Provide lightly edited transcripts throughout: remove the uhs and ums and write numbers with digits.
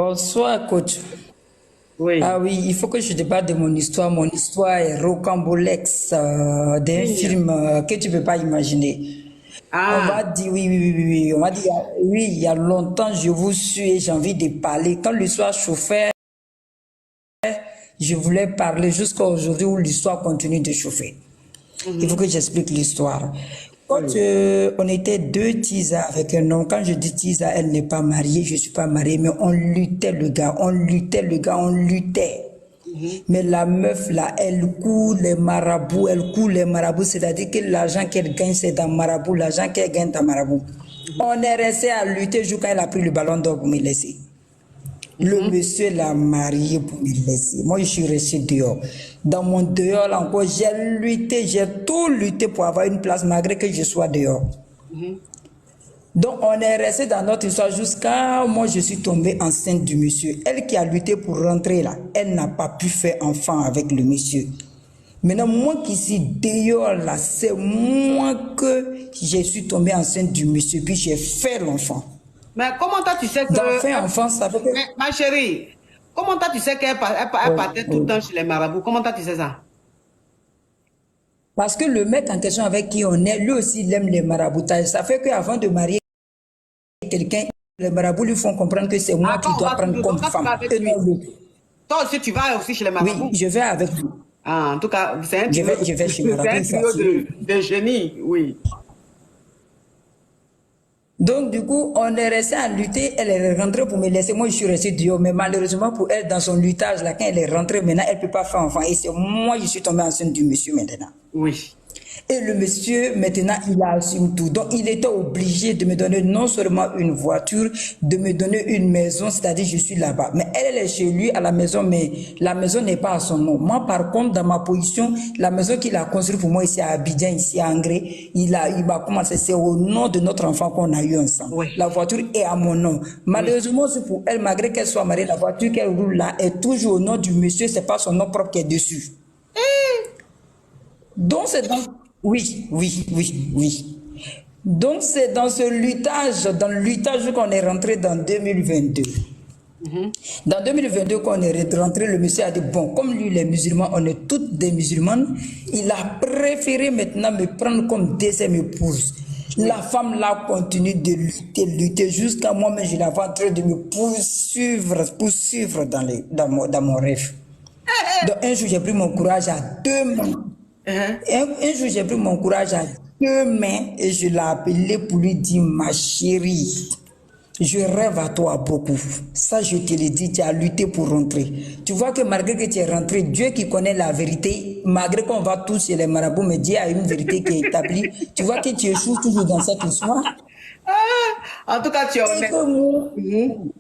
Bonsoir, coach. Oui. Ah oui, il faut que je débatte de mon histoire. Mon histoire est rocambolex d'un Digne. film que tu ne peux pas imaginer. On va Ah, dire, oui, oui, oui, oui, oui. On va dire, oui, il y a longtemps, je vous suis et j'ai envie de parler. Quand l'histoire chauffait, je voulais parler jusqu'à aujourd'hui où l'histoire continue de chauffer. Il faut mhm, que j'explique l'histoire. Quand oui. on était deux Tisa avec un homme, quand je dis Tisa, elle n'est pas mariée, je ne suis pas mariée, mais on luttait le gars, on luttait le gars, on luttait. Mhm. Mais la meuf là, elle coule les marabouts, c'est-à-dire que l'argent qu'elle gagne, c'est dans marabout, l'argent qu'elle gagne dans marabout. On est resté à lutter jusqu'à quand elle a pris le ballon d'or pour me laisser. Le Mhm. monsieur l'a marié pour me laisser. Moi, je suis resté dehors. Dans mon dehors, là encore, j'ai lutté, j'ai tout lutté pour avoir une place malgré que je sois dehors. Mhm. Donc, on est resté dans notre histoire jusqu'à moi, je suis tombée enceinte du monsieur. Elle qui a lutté pour rentrer là, elle n'a pas pu faire enfant avec le monsieur. Maintenant, moi qui suis dehors là, c'est moi que je suis tombée enceinte du monsieur, puis j'ai fait l'enfant. Mais comment toi tu sais que... D'en faire enfant, ça fait que... Mais, ma chérie, comment toi tu sais elle Oui, partait tout le oui. temps chez les marabouts? Comment toi tu sais ça? Parce que le mec en question avec qui on est, lui aussi, il aime les maraboutages. Ça fait qu'avant de marier quelqu'un, les marabouts lui font comprendre que c'est moi Ah, qui dois prendre comme quand tu vas femme. avec Et non lui, l'autre. toi aussi tu vas aussi chez les Oui, marabouts. je vais avec lui. Ah, en tout cas, c'est un trio Je vais chez c'est Marabout, un il faut trio assurer. de génies, oui. Donc, du coup, on est resté à lutter. Elle est rentrée pour me laisser. Moi, je suis resté dehors. Mais malheureusement pour elle, dans son luttage, là, quand elle est rentrée, maintenant, elle ne peut pas faire enfant. Et c'est moi, je suis tombée enceinte du monsieur maintenant. Oui. Et le monsieur, maintenant, il assume tout. Donc, il était obligé de me donner non seulement une voiture, de me donner une maison, c'est-à-dire je suis là-bas. Mais elle est chez lui à la maison, mais la maison n'est pas à son nom. Moi, par contre, dans ma position, la maison qu'il a construite pour moi ici à Abidjan, ici à Angré, il va commencer, c'est au nom de notre enfant qu'on a eu ensemble. Oui. La voiture est à mon nom. Oui. Malheureusement, c'est pour elle, malgré qu'elle soit mariée, la voiture qu'elle roule là est toujours au nom du monsieur, c'est pas son nom propre qui est dessus. Donc c'est dans... Oui, oui, oui, oui. Donc c'est dans le luttage qu'on est rentré dans 2022. Mhm. Dans 2022, quand on est rentré, le monsieur a dit, bon, comme lui, les musulmans, on est toutes des musulmanes, il a préféré maintenant me prendre comme deuxième épouse. La Oui. femme là continue de lutter, lutter, jusqu'à moi-même, je l'avais en train de me poursuivre dans mon rêve. Donc un jour, j'ai pris mon courage à deux mains. Uh-huh. Un jour, j'ai pris mon courage à deux mains et je l'ai appelé pour lui dire, ma chérie, je rêve à toi beaucoup. Ça, je te le dis, tu as lutté pour rentrer. Tu vois que malgré que tu es rentré, Dieu qui connaît la vérité, malgré qu'on va tous chez les marabouts, mais Dieu a une vérité qui est établie. Tu vois que tu échoues toujours dans cette histoire. Ah, en tout cas, tu es Et honnête. que moi, Mhm.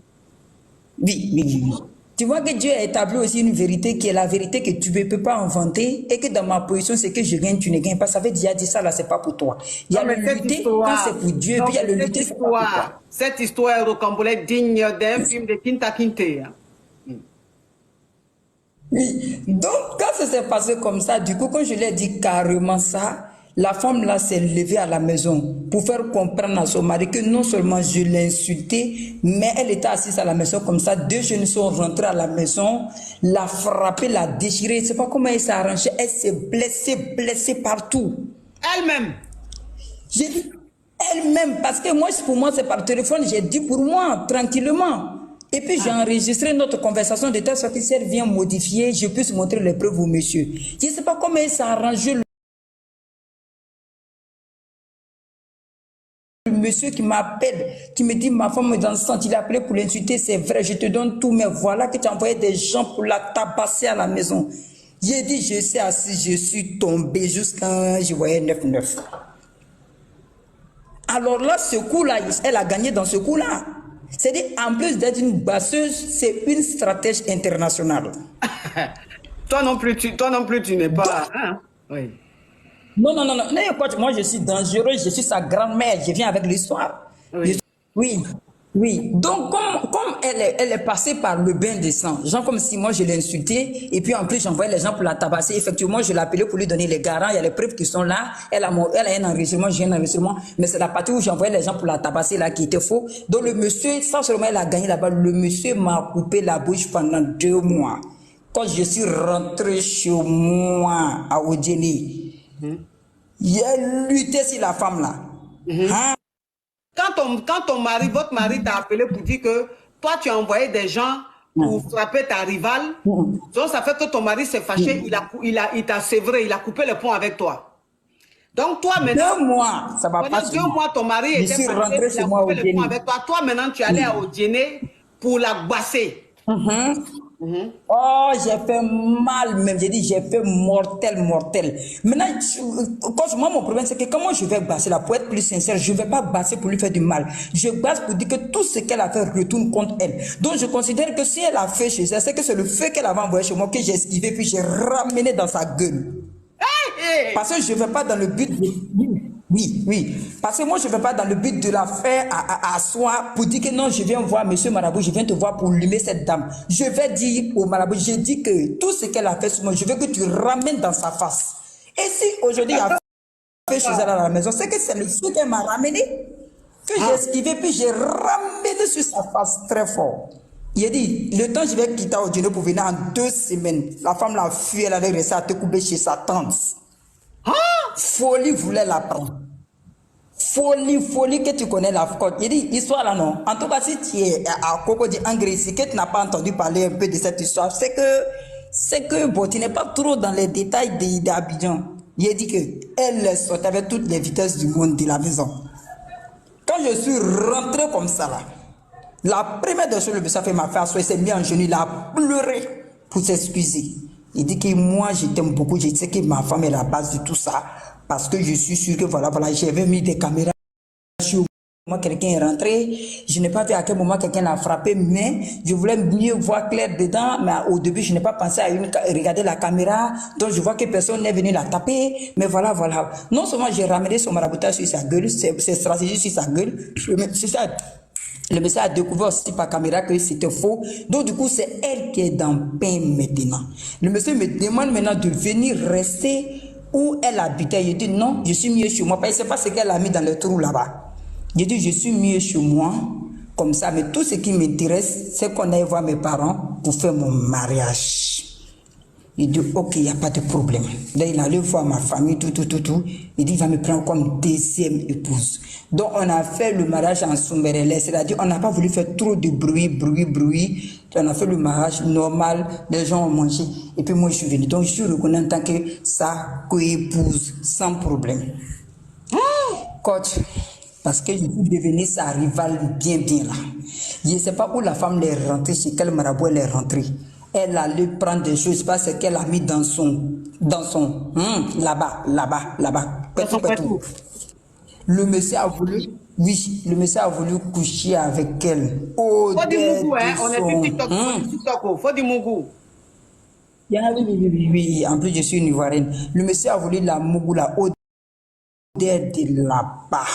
oui, oui, oui, oui. Tu vois que Dieu a établi aussi une vérité qui est la vérité que tu ne peux pas inventer et que dans ma position, c'est que je gagne, tu ne gagnes pas. Ça veut dire, dit ça là, c'est pas pour toi. Il y Non, a le mais lutter quand c'est pour Dieu, puis il y a le lutter, c'est pas pour toi. cette histoire est rocambolesque digne d'un film de Kinta Kinte, hein. Oui. Donc, quand ça s'est passé comme ça, du coup, quand je lui ai dit carrément ça, la femme là s'est levée à la maison pour faire comprendre à son mari que non seulement je l'ai insultée, mais elle était assise à la maison comme ça. Deux jeunes sont rentrés à la maison, l'a frappée, l'a déchirée. Je ne sais pas comment elle s'est arrangée. Elle s'est blessée, blessée partout. Elle-même. J'ai dit elle-même, parce que moi, pour moi, c'est par téléphone, j'ai dit pour moi, tranquillement. Et puis j'ai Ah. enregistré notre conversation de telle sorte que si elle vient modifier, je puisse montrer les preuves au monsieur. Je ne sais pas comment il s'est arrangé, le monsieur qui m'appelle, qui me dit ma femme est dans le sang, il a appelé pour l'insulter, c'est vrai, je te donne tout, mais voilà que tu as envoyé des gens pour la tabasser à la maison. J'ai dit, je suis assis, je suis tombé jusqu'à, je voyais 9-9. Alors là, ce coup-là, elle a gagné dans ce coup-là. C'est-à-dire, en plus d'être une basseuse, c'est une stratège internationale. Toi non plus, tu n'es Donc, pas. Hein? Oui. non, non, non, non, non, moi je suis dangereux, je suis sa grand-mère, je viens avec l'histoire. Oui. Oui, Oui, donc comme elle est passée par le bain de sang, genre comme si moi je l'ai insultée, et puis en plus j'envoyais les gens pour la tabasser, effectivement je l'ai appelée pour lui donner les garants, il y a les preuves qui sont là, elle a un enregistrement, j'ai un enregistrement, mais c'est la partie où j'envoyais les gens pour la tabasser là qui était faux. Donc le monsieur, sans seulement elle a gagné là-bas, le monsieur m'a coupé la bouche pendant 2 mois. Quand je suis rentré chez moi à Odjeni, il a lutté sur la femme là. Hein? Quand ton mari, votre mari t'a appelé pour dire que toi, tu as envoyé des gens pour frapper ta rivale, donc ça fait que ton mari s'est fâché, il t'a sévré, il a coupé le pont avec toi. Donc toi maintenant, 2 mois, ça va pas pendant 2 mois, ton mari Je était suis fâché, rentré il chez a moi coupé au le pont Guinée. avec toi. Toi maintenant, tu allais au dîner pour la basser. Oh, j'ai fait mal même. J'ai dit, j'ai fait mortel, mortel. Maintenant, moi, mon problème, c'est que comment je vais basser là, pour être plus sincère, je ne vais pas basser pour lui faire du mal. Je basse pour dire que tout ce qu'elle a fait retourne contre elle. Donc, je considère que si elle a fait chez elle, c'est que c'est le fait qu'elle avait envoyé chez moi que j'ai esquivé, puis j'ai ramené dans sa gueule. Hey! Parce que je ne vais pas dans le but de... Oui. Parce que moi, je ne vais pas dans le but de la faire à soi pour dire que non, je viens voir monsieur Marabout, je viens te voir pour lumer cette dame. Je vais dire au Marabout, je dis que tout ce qu'elle a fait sur moi, je veux que tu ramènes dans sa face. Et si aujourd'hui, il a fait chez elle à la maison, c'est que c'est le truc qu'elle m'a ramené, que j'ai esquivé, puis j'ai ramené sur sa face très fort. Il a dit, le temps je vais quitter au dîner pour venir en 2 semaines, la femme l'a fui, elle allait rester à te couper chez sa tante. Folie voulait la prendre. Folie que tu connais la côte. Il dit, histoire là non. En tout cas, si tu es à Coco dit Angre ici, que tu n'as pas entendu parler un peu de cette histoire, c'est que bon, tu n'es pas trop dans les détails d'Abidjan. Il a dit que elle sortait avec toutes les vitesses du monde de la maison. Quand je suis rentré comme ça là, la première des choses, le monsieur m'a fait asseoir, il s'est mis en genoux, il a pleuré pour s'excuser. Il dit que moi, je t'aime beaucoup, je sais que ma femme est la base de tout ça, parce que je suis sûr que voilà, j'avais mis des caméras sur moi, quelqu'un est rentré, je n'ai pas vu à quel moment quelqu'un l'a frappé, mais je voulais mieux voir clair dedans, mais au début, je n'ai pas pensé à regarder la caméra, donc je vois que personne n'est venu la taper, mais voilà. Non seulement j'ai ramené son maraboutage sur sa gueule, ses stratégies sur sa gueule, c'est ça. Le monsieur a découvert aussi par caméra que c'était faux. Donc, du coup, c'est elle qui est dans le pain maintenant. Le monsieur me demande maintenant de venir rester où elle habitait. Je dis non, je suis mieux chez moi. Parce que c'est pas ce qu'elle a mis dans le trou là-bas. Je dis je suis mieux chez moi. Comme ça, mais tout ce qui m'intéresse, c'est qu'on aille voir mes parents pour faire mon mariage. Il dit, ok, il n'y a pas de problème. Là, il allait voir ma famille, tout. Il dit, il va me prendre comme 2e épouse. Donc, on a fait le mariage en Soumbérélé, c'est-à-dire, on n'a pas voulu faire trop de bruit. On a fait le mariage normal, les gens ont mangé, et puis moi, je suis venu. Donc, je suis reconnu en tant que sa co-épouse, sans problème. Coach, parce que je suis devenue sa rivale bien là. Je ne sais pas où la femme est rentrée, chez quel marabout elle est rentrée. Elle allait prendre des choses parce qu'elle a mis dans son là-bas. Tout. Le monsieur a voulu, le monsieur a voulu coucher avec elle. Faut du mougou, hein? On est sur TikTok, faut du mougou. Oui, en plus je suis une Ivoirienne. Le monsieur a voulu la mougou, la odeur de là-bas.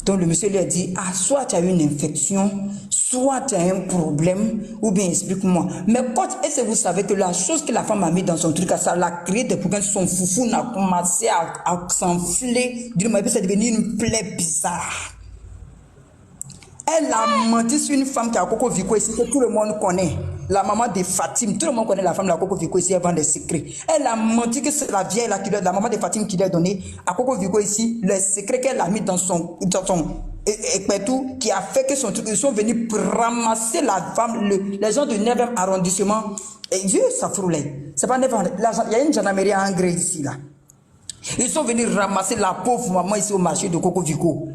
Donc le monsieur lui a dit, soit tu as une infection, soit tu as un problème, ou bien explique-moi. Mais quand est-ce que vous savez que la chose que la femme a mis dans son truc, ça l'a créé des problèmes, son foufou a commencé à s'enfler, et puis c'est devenu une plaie bizarre. Elle a menti sur une femme qui a Coco Vico ici, que tout le monde connaît. La maman de Fatim, tout le monde connaît la femme de la Coco Vico ici, elle vend des secrets. Elle a menti que c'est la vieille, la maman de Fatim qui lui a donné à Coco Vico ici, les secrets qu'elle a mis dans son qui a fait que son truc, ils sont venus ramasser la femme, les gens du 9e arrondissement. Et Dieu, ça frôlait. C'est pas 9e arrondissement, il y a une gendarmerie à Angre ici, là. Ils sont venus ramasser la pauvre maman ici au marché de Coco Vico.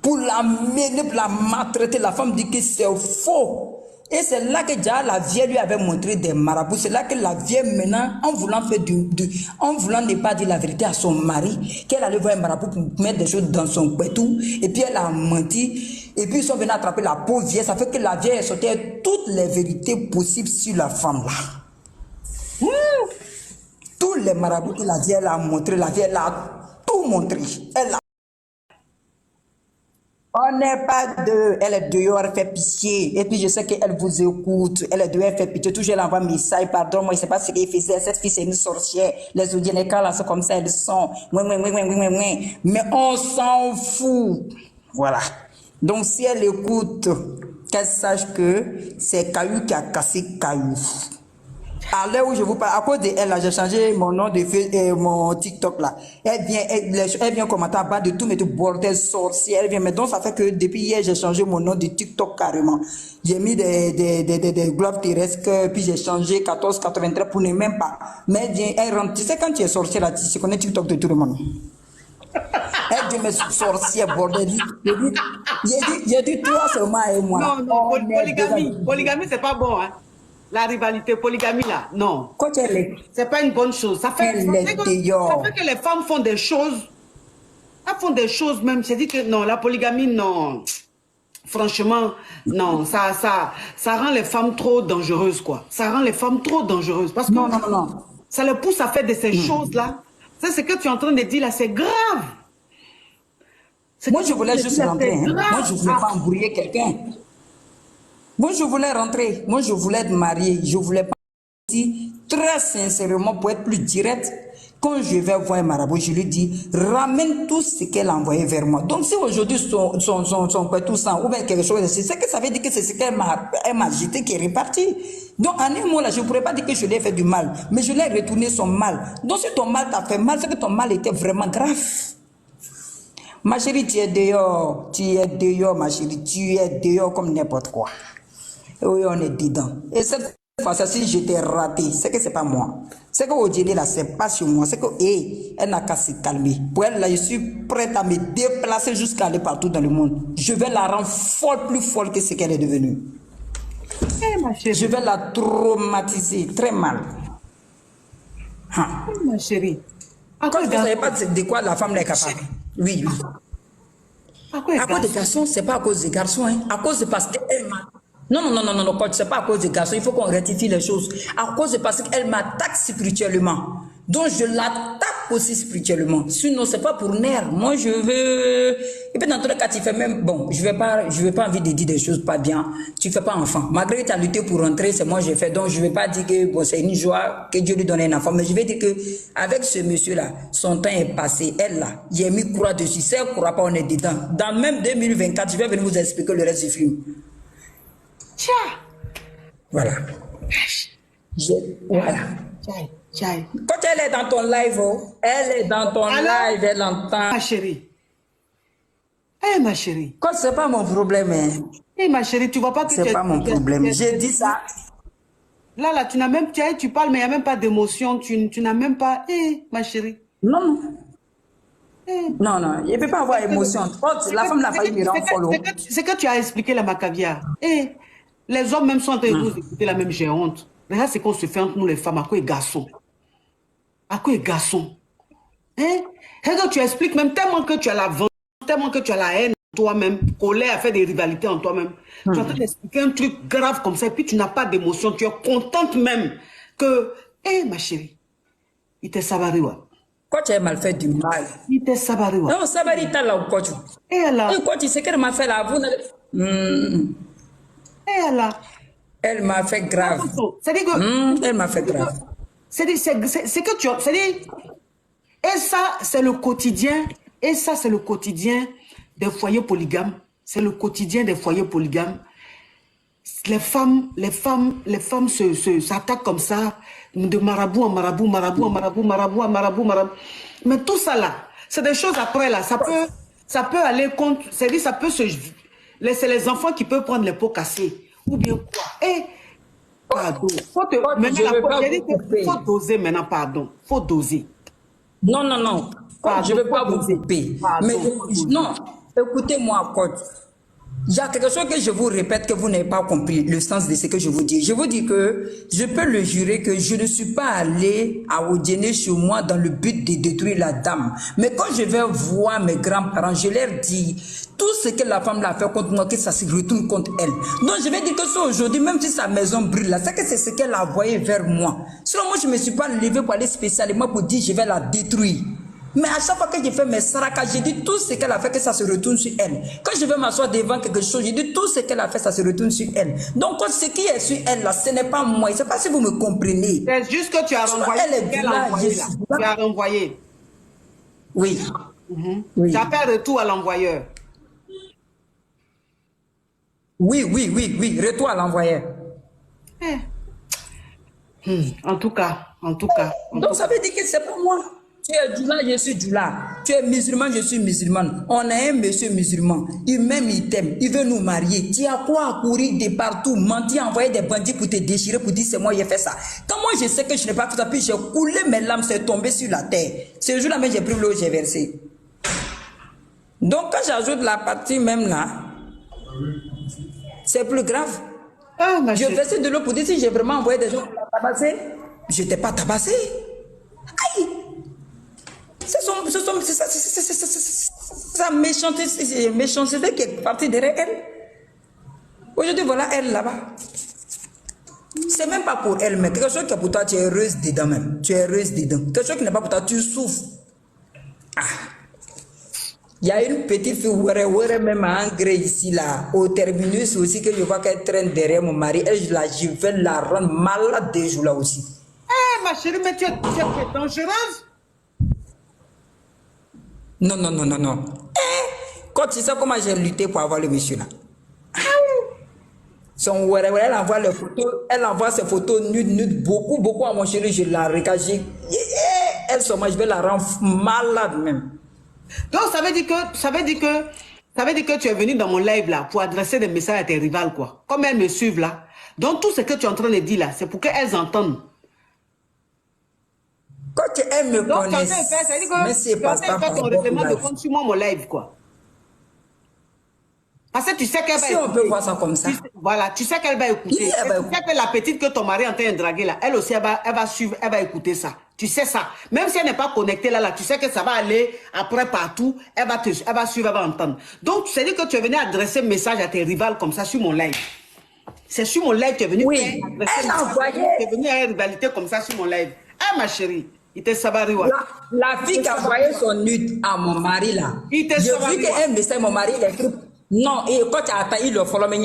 Pour la mener, pour la maltraiter, la femme dit que c'est faux. Et c'est là que déjà la vieille lui avait montré des marabouts. C'est là que la vieille maintenant, en voulant ne pas dire la vérité à son mari, qu'elle allait voir un marabout pour mettre des choses dans son pétou. Et puis elle a menti. Et puis ils sont venus attraper la pauvre vieille. Ça fait que la vieille sortait toutes les vérités possibles sur la femme là. Tous les marabouts que la vieille a montré, la vieille a tout montré. Elle a... On n'est pas deux. Elle est dehors, elle fait pitié. Et puis je sais qu'elle vous écoute. Elle est dehors, elle fait pitié. Toujours elle envoie un message. Pardon, moi je ne sais pas ce qu'elle faisait. Cette fille c'est une sorcière. Les audiences, là, c'est comme ça, elles sont. Mais on s'en fout. Voilà. Donc si elle écoute, qu'elle sache que c'est Caillou qui a cassé Caillou. À l'heure où je vous parle, à cause de elle, j'ai changé mon nom de mon TikTok là. Elle vient commenter à bas de tout, mais tout bordel sorcière. Elle vient, mais donc ça fait que depuis hier, j'ai changé mon nom de TikTok carrément. J'ai mis des globes terrestres, puis j'ai changé 1483 pour ne même pas. Mais elle vient, elle rentre. Tu sais, quand tu es sorcière là, tu connais TikTok de tout le monde. Elle dit, mais sorcière, bordel. J'ai dit, toi seulement et moi. Non, polygamie, c'est pas bon, hein. La rivalité, polygamie là, non. Quand elle est, c'est pas une bonne chose. Ça fait que les femmes font des choses. Elles font des choses même. J'ai dit que non, la polygamie, non. Franchement, non. Ça rend les femmes trop dangereuses, quoi. Ça rend les femmes trop dangereuses. Parce que non. Ça les pousse à faire de ces choses-là. C'est ce que tu es en train de dire là, c'est grave. Moi, je voulais juste rentrer. Hein. Moi, je ne voulais pas embrouiller quelqu'un. Moi, je voulais rentrer. Moi, je voulais être mariée. Je voulais pas dire très sincèrement, pour être plus direct, quand je vais voir un marabout, je lui dis, ramène tout ce qu'elle a envoyé vers moi. Donc, si aujourd'hui, son tout sang, ou bien quelque chose, c'est que ça veut dire que c'est ce qu'elle m'a jeté qui est reparti. Donc, en un mot, là, je ne pourrais pas dire que je lui ai fait du mal, mais je lui ai retourné son mal. Donc, si ton mal t'a fait mal, c'est que ton mal était vraiment grave. Ma chérie, tu es dehors, ma chérie, tu es dehors comme n'importe quoi. Oui, on est dedans. Et cette fois-ci, si je t'ai raté, c'est que c'est pas moi. C'est que Odile là, c'est pas sur moi. C'est que, elle n'a qu'à se calmer. Pour elle, là, je suis prête à me déplacer jusqu'à aller partout dans le monde. Je vais la rendre folle, plus folle que ce qu'elle est devenue. Ma chérie. Je vais la traumatiser très mal. Ma chérie. Quand vous ne savez pas de quoi la femme est capable. Oui. À cause des garçons, c'est pas à cause des garçons. Hein. À cause de parce qu'elle m'a... Non, c'est pas à cause des garçons, il faut qu'on rectifie les choses. À cause de parce qu'elle m'attaque spirituellement. Donc je l'attaque aussi spirituellement. Sinon, c'est pas pour nerfs. Moi, je veux... Et puis dans tous les cas, tu fais même... Bon, je vais pas envie de dire des choses pas bien. Tu fais pas enfant. Malgré que tu as lutté pour rentrer, c'est moi j'ai fait. Donc je vais pas dire que bon, c'est une joie que Dieu lui donne un enfant. Mais je vais dire que avec ce monsieur-là, son temps est passé. Elle là, j'ai mis croix dessus. Si elle ne croit pas, on est dedans. Dans même 2024, je vais venir vous expliquer le reste du film. Tiens. Voilà. Voilà. Quand elle est dans ton live, elle est dans ton live, elle entend. Ma chérie. Ma chérie. Quand c'est pas mon problème. Hein. Ma chérie, tu vois pas que c'est pas mon problème. J'ai dit ça. Là, tu n'as même... Tu parles, mais il n'y a même pas d'émotion. Tu n'as même pas... ma chérie. Non. Non, il ne peut pas avoir émotion. La femme n'a failli me rendre follow. C'est que tu as expliqué la macaviar. Les hommes même sont en train de nous écouter la même, j'ai honte. Mais là, c'est qu'on se fait entre nous les femmes, à quoi les garçons. À quoi les garçons. Regarde, tu expliques même tellement que tu as la vengeance, tellement que tu as la haine en toi-même, colère, à faire des rivalités en toi-même. Tu es en train d'expliquer un truc grave comme ça, et puis tu n'as pas d'émotion, tu es contente même que, ma chérie, il t'est sabaré, ouais. Quand tu as mal fait du mal. Il t'est sabaré, ouais. Non, sabaré, t'as là ou quoi tu. Et quoi tu sais qu'elle m'a fait là, vous elle m'a fait grave. C'est-à-dire que... elle m'a fait grave. C'est que tu... C'est-à-dire... Et ça, c'est le quotidien. Et ça, c'est le quotidien des foyers polygames. C'est le quotidien des foyers polygames. Les femmes s'attaquent comme ça, de marabout en marabout, marabout en marabout, marabout en marabout, marabout. Mais tout ça là, c'est des choses après là. Ça peut aller contre... C'est-à-dire, ça peut se... C'est les enfants qui peuvent prendre les pots cassés. Ou bien quoi. Pardon. Faut doser maintenant, pardon. Faut doser. Non. Pardon, je ne veux pas vous couper. Mais non, écoutez-moi, Côte. Il y a quelque chose que je vous répète que vous n'avez pas compris le sens de ce que je vous dis. Je vous dis que je peux le jurer que je ne suis pas allé à Odiene chez moi dans le but de détruire la dame. Mais quand je vais voir mes grands-parents, je leur dis tout ce que la femme l'a fait contre moi, que ça se retourne contre elle. Donc je vais dire que ça aujourd'hui, même si sa maison brûle là, c'est que c'est ce qu'elle a envoyé vers moi. Sinon moi je ne me suis pas levé pour aller spécialement pour dire je vais la détruire. Mais à chaque fois que je fais mes saraka, je dis tout ce qu'elle a fait, que ça se retourne sur elle. Quand je vais m'asseoir devant quelque chose, je dis tout ce qu'elle a fait, ça se retourne sur elle. Donc, ce qui est sur elle, là, ce n'est pas moi. Je ne sais pas si vous me comprenez. C'est juste que tu as renvoyé. Elle est là, Tu as renvoyé. Oui. Oui. Tu as fait retour à l'envoyeur. Oui. Retour à l'envoyeur. En tout cas. Donc, ça veut dire que c'est pas moi. Tu es Djoula, je suis Djoula. Tu es musulman, je suis musulmane. On a un monsieur musulman. Il m'aime, il t'aime. Il veut nous marier. Tu as quoi à courir de partout, mentir, envoyer des bandits pour te déchirer, pour dire c'est moi qui ai fait ça. Quand moi je sais que je n'ai pas fait ça, puis j'ai coulé mes larmes, c'est tombé sur la terre. Ce jour-là même, j'ai pris l'eau, j'ai versé. Donc, quand j'ajoute la partie même là, c'est plus grave. Ah, je versais de l'eau pour dire si j'ai vraiment envoyé des gens pour la tabasser. Je n'étais pas tabassé. Aïe! C'est sa méchanceté qui est partie derrière elle. Aujourd'hui, voilà elle là-bas. C'est même pas pour elle, mais quelque chose qui est pour toi, tu es heureuse dedans même. Tu es heureuse dedans. Quelque chose qui n'est pas pour toi, tu souffres. Ah. Il y a une petite fille, même à Angré ici, là, au terminus aussi, que je vois qu'elle traîne derrière mon mari. Et je vais la rendre malade des jours là aussi. Eh, ma chérie, mais tu es dangereuse. Non. Quand tu sais comment j'ai lutté pour avoir le monsieur là. Son elle envoie ses photos nudes, beaucoup à mon chéri, je la regarde. Elle je vais la rendre malade même. Donc ça veut dire que tu es venu dans mon live là pour adresser des messages à tes rivales quoi. Comme elles me suivent là. Donc tout ce que tu es en train de dire là, c'est pour qu'elles entendent. Quand elles me connaissent, mais c'est pas ça. Tu règlement de compte sur moi mon live quoi. Parce que tu sais qu'elle va écouter. Si on peut voir ça comme ça. Voilà, tu sais qu'elle va écouter. Tu sais que la petite que ton mari est en train de draguer là, elle aussi elle va suivre, elle va écouter ça. Tu sais ça. Même si elle n'est pas connectée là, tu sais que ça va aller après partout. Elle va suivre, elle va entendre. Donc, c'est dire que tu es venu adresser un message à tes rivales comme ça sur mon live. C'est sur mon live que tu es venu adresser un message. Tu es venu à une rivalité comme ça sur mon live. Ah, ma chérie, il te sabari. La fille qui a envoyé son nude à mon mari là. J'ai vu qu'un message, mon mari, il écrit. Non, et quand tu as atteint le follow, mais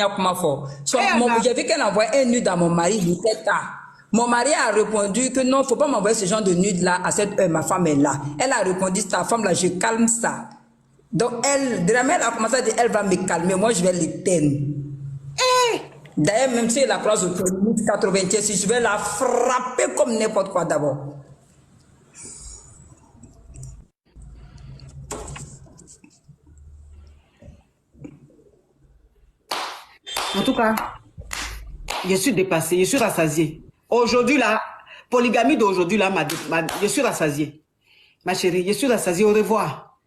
j'ai vu qu'elle envoie un nude à mon mari, il était tard. Mon mari a répondu que non, il ne faut pas m'envoyer ce genre de nude là à cette heure, ma femme est là. Elle a répondu, ta femme là, je calme ça. Donc elle a commencé à dire, elle va me calmer, moi je vais l'éteindre. D'ailleurs, même si elle la croise au 80, si je vais la frapper comme n'importe quoi d'abord. En tout cas, je suis dépassée, je suis rassasiée. Aujourd'hui, là, polygamie d'aujourd'hui, là, je suis rassasiée. Ma chérie, je suis rassasiée. Au revoir.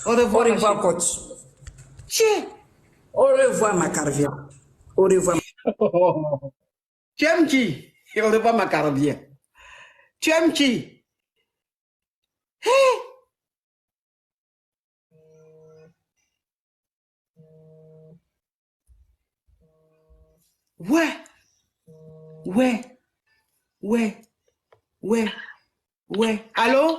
Au revoir, au revoir coach. Au revoir, ma carrière. Au revoir. Tu aimes qui? Au revoir, ma carrière. Tu aimes qui? Hey! Ouais. Allô?